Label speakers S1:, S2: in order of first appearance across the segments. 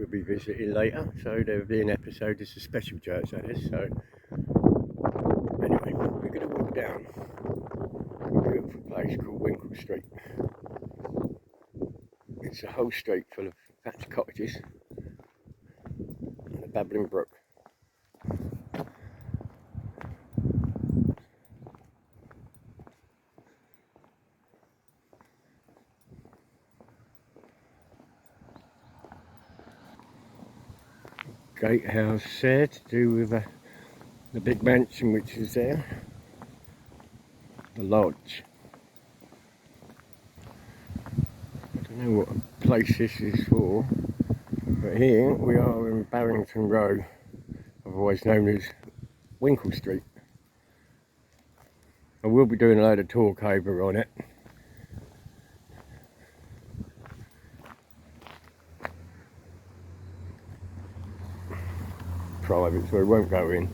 S1: we'll be visiting later, so there'll be an episode. It's a special church, that is. So anyway, we're going to walk down a beautiful place called Winkle Street. It's a whole street full of thatched cottages and a babbling brook. Gatehouse there to do with the big mansion which is there, the lodge. I don't know what place this is for, but here we are in Barrington Road, otherwise known as Winkle Street. I will be doing a load of talk over on it. Private, so it won't go in.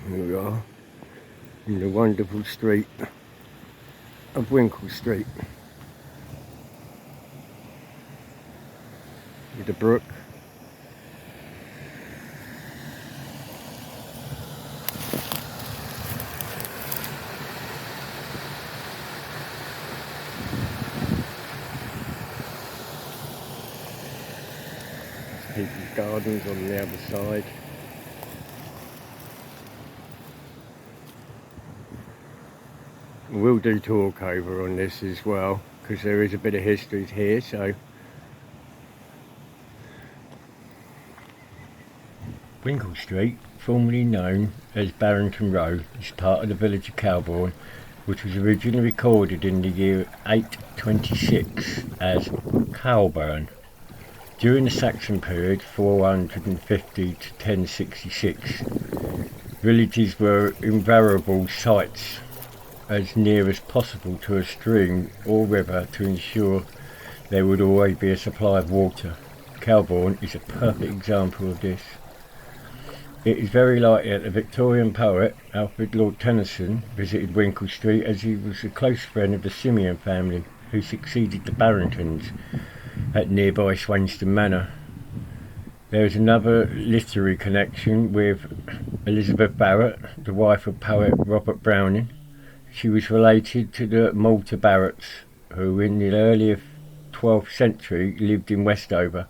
S1: Here we are in the wonderful street of Winkle Street with the brook. People's gardens on the other side. We'll do talk over on this as well, because there is a bit of history here. So Winkle Street, formerly known as Barrington Road, is part of the village of Calbourne, which was originally recorded in the year 826 as Calbourne. During the Saxon period, 450 to 1066, villages were invariable sites as near as possible to a stream or river to ensure there would always be a supply of water. Calbourne is a perfect example of this. It is very likely that the Victorian poet Alfred Lord Tennyson visited Winkle Street as he was a close friend of the Simeon family who succeeded the Barringtons at nearby Swainston Manor. There is another literary connection with Elizabeth Barrett, the wife of poet Robert Browning. She was related to the Malta Barretts, who in the early 12th century lived in Westover,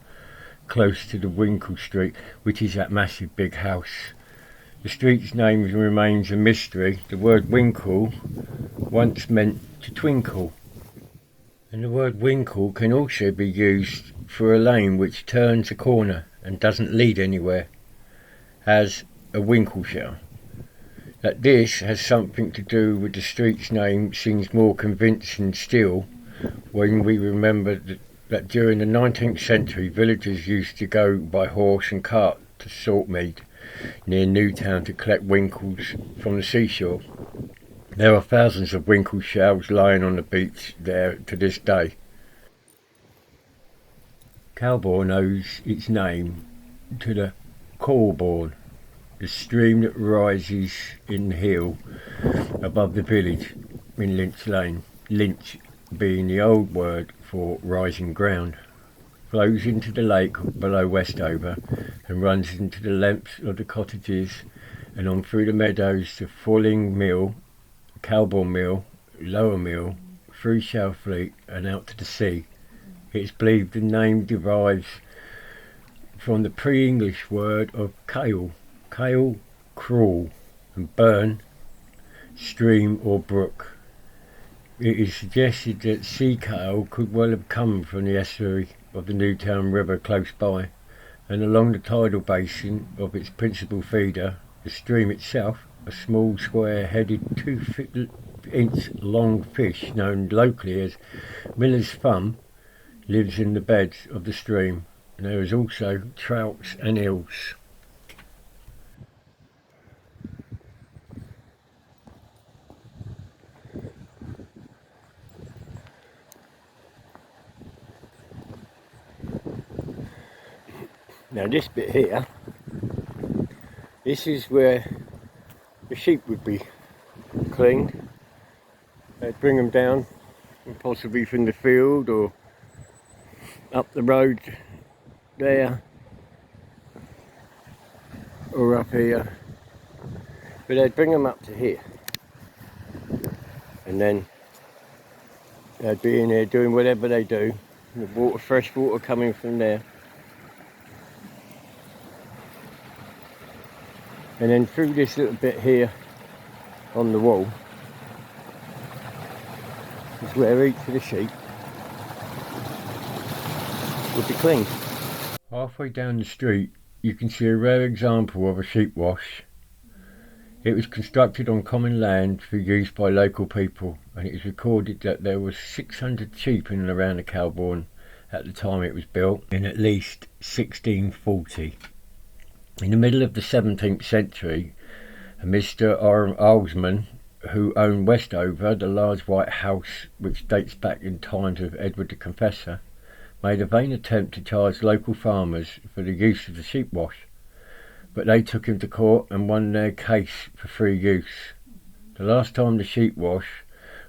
S1: close to the Winkle Street, which is that massive big house. The street's name remains a mystery. The word winkle once meant to twinkle. And the word winkle can also be used for a lane which turns a corner and doesn't lead anywhere, as a winkle shell. That this has something to do with the street's name seems more convincing still when we remember that during the 19th century villagers used to go by horse and cart to Saltmead near Newtown to collect winkles from the seashore. There are thousands of winkle shells lying on the beach there to this day. Calbourne owes its name to the Calbourne, the stream that rises in the hill above the village in Lynch Lane, Lynch being the old word for rising ground, flows into the lake below Westover and runs into the length of the cottages and on through the meadows to Fulling Mill, Calbourne Mill, Lower Mill, through Shalfleet and out to the sea. It is believed the name derives from the pre-English word of cale, crawl, and burn, stream or brook. It is suggested that sea cale could well have come from the estuary of the Newtown River close by, and along the tidal basin of its principal feeder, the stream itself, a small square-headed 2-inch long fish known locally as Miller's Thumb lives in the beds of the stream, and there is also trouts and eels. Now this bit here This is where the sheep would be cleaned. They'd bring them down, possibly from the field or up the road there, or up here, but they'd bring them up to here, and then they'd be in there doing whatever they do. The water, fresh water coming from there, and then through this little bit here on the wall is where each of the sheep would be cleaned. Halfway down the street you can see a rare example of a sheep wash. It was constructed on common land for use by local people, and it is recorded that there were 600 sheep in and around the Calbourne at the time it was built, in at least 1640. In the middle of the 17th century, a Mr. Alsman, who owned Westover, the large white house which dates back in times of Edward the Confessor, made a vain attempt to charge local farmers for the use of the sheep wash, but they took him to court and won their case for free use. The last time the sheep wash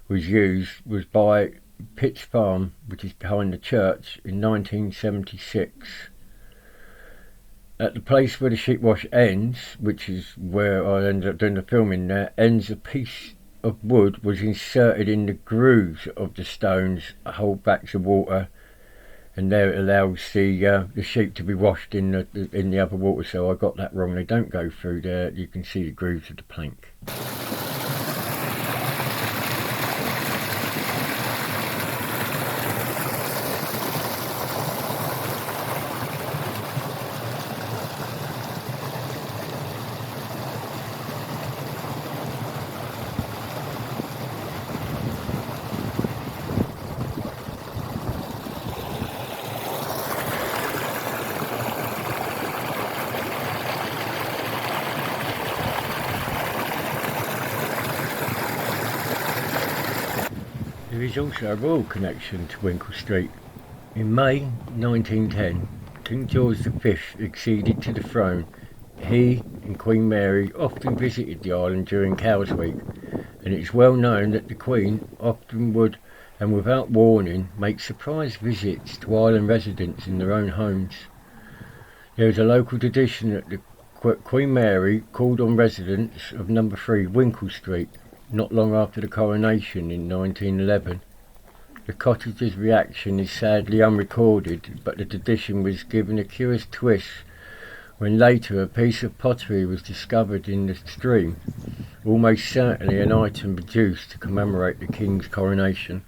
S1: was used was by Pitt's Farm, which is behind the church, in 1976. At the place where the sheep wash ends, which is where I ended up doing the filming there, ends a piece of wood was inserted in the grooves of the stones to hold back the water, and there it allows the sheep to be washed in the other water. So I got that wrong. They don't go through there. You can see the grooves of the plank. There is also a royal connection to Winkle Street. In May 1910, King George V acceded to the throne. He and Queen Mary often visited the island during Cow's Week, and it is well known that the Queen often would, and without warning, make surprise visits to island residents in their own homes. There is a local tradition that the Queen Mary called on residents of number 3 Winkle Street not long after the coronation in 1911. The cottages' reaction is sadly unrecorded, but the tradition was given a curious twist when later a piece of pottery was discovered in the stream, almost certainly an item produced to commemorate the King's coronation.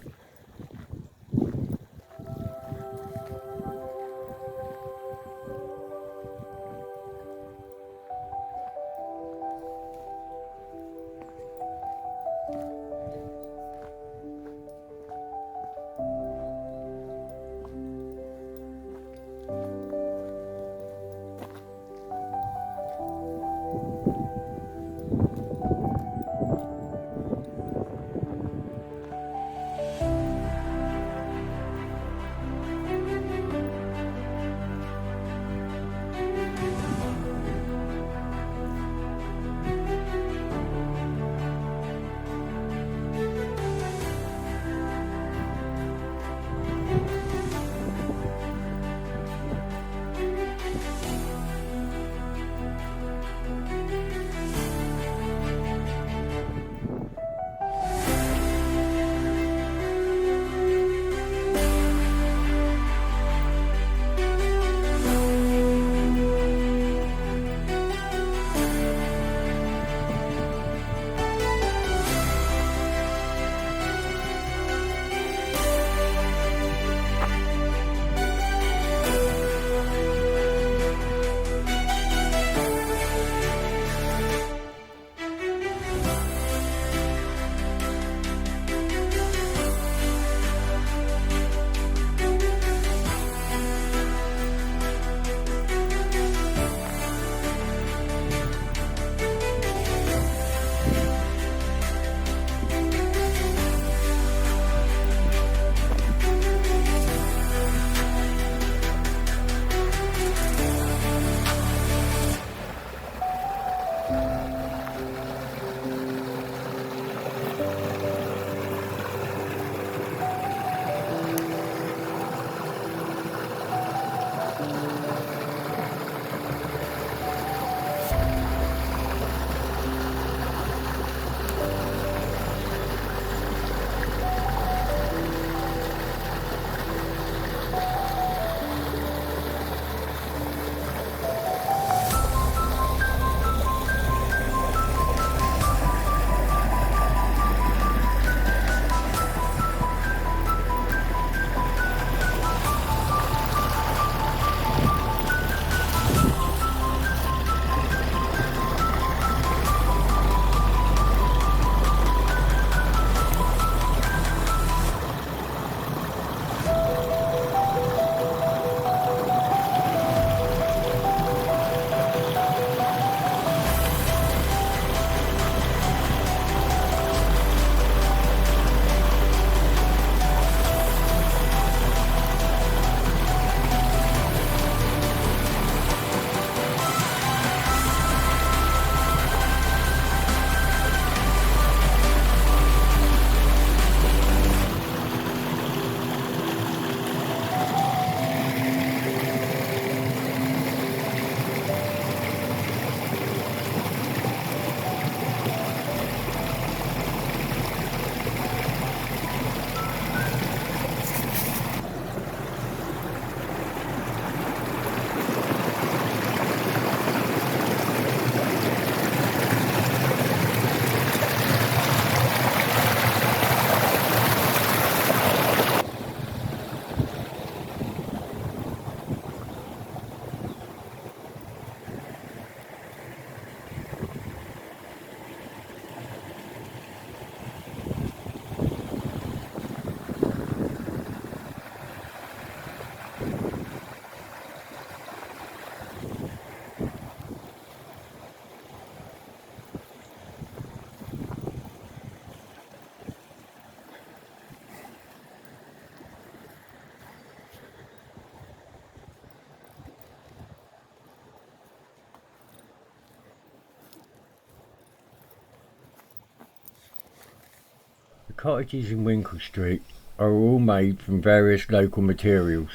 S1: The cottages in Winkle Street are all made from various local materials.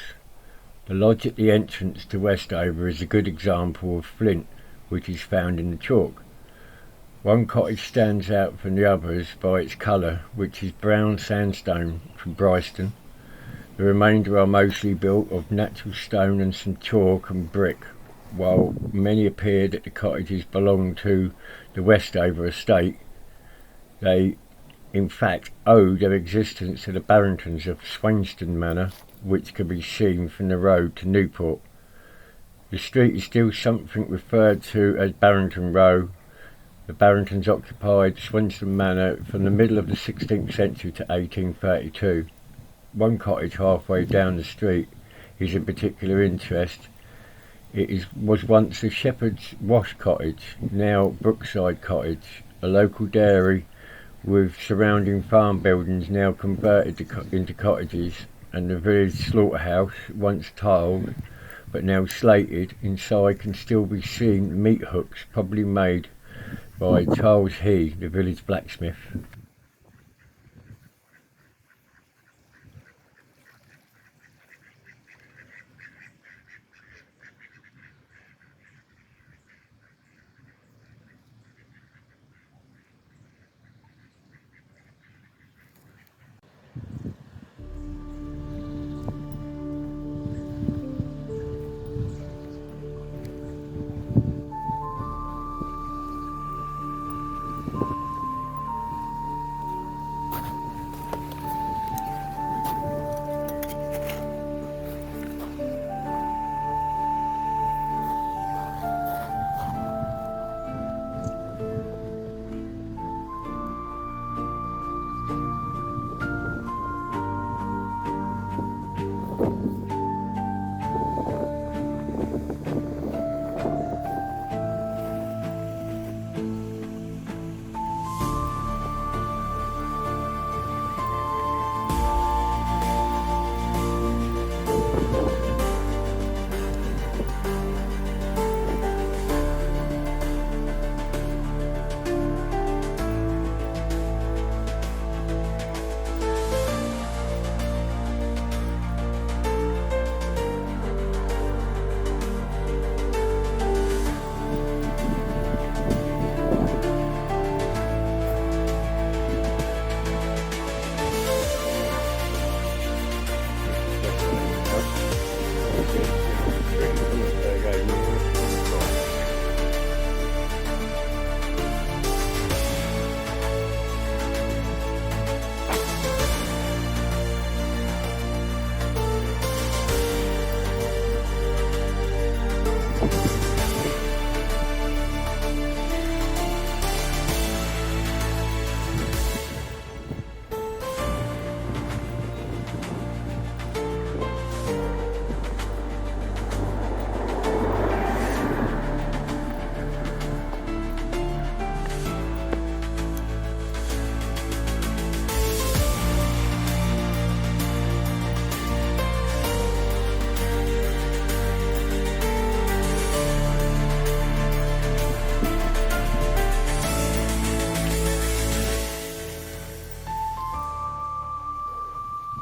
S1: The lodge at the entrance to Westover is a good example of flint, which is found in the chalk. One cottage stands out from the others by its colour, which is brown sandstone from Bryston. The remainder are mostly built of natural stone and some chalk and brick, while many appear that the cottages belong to the Westover estate. They in fact owe their existence to the Barringtons of Swainston Manor, which can be seen from the road to Newport. The street is still something referred to as Barrington Row. The Barringtons occupied Swainston Manor from the middle of the 16th century to 1832. One cottage halfway down the street is of particular interest. It was once a shepherd's wash cottage, now Brookside Cottage, a local dairy with surrounding farm buildings now converted into cottages, and the village slaughterhouse, once tiled but now slated, inside can still be seen meat hooks, probably made by Charles He, the village blacksmith.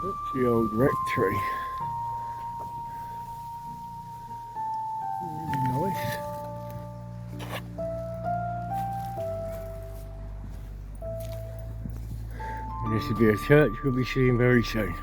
S1: That's the old rectory. Really nice. And this will be a church we'll be seeing very soon.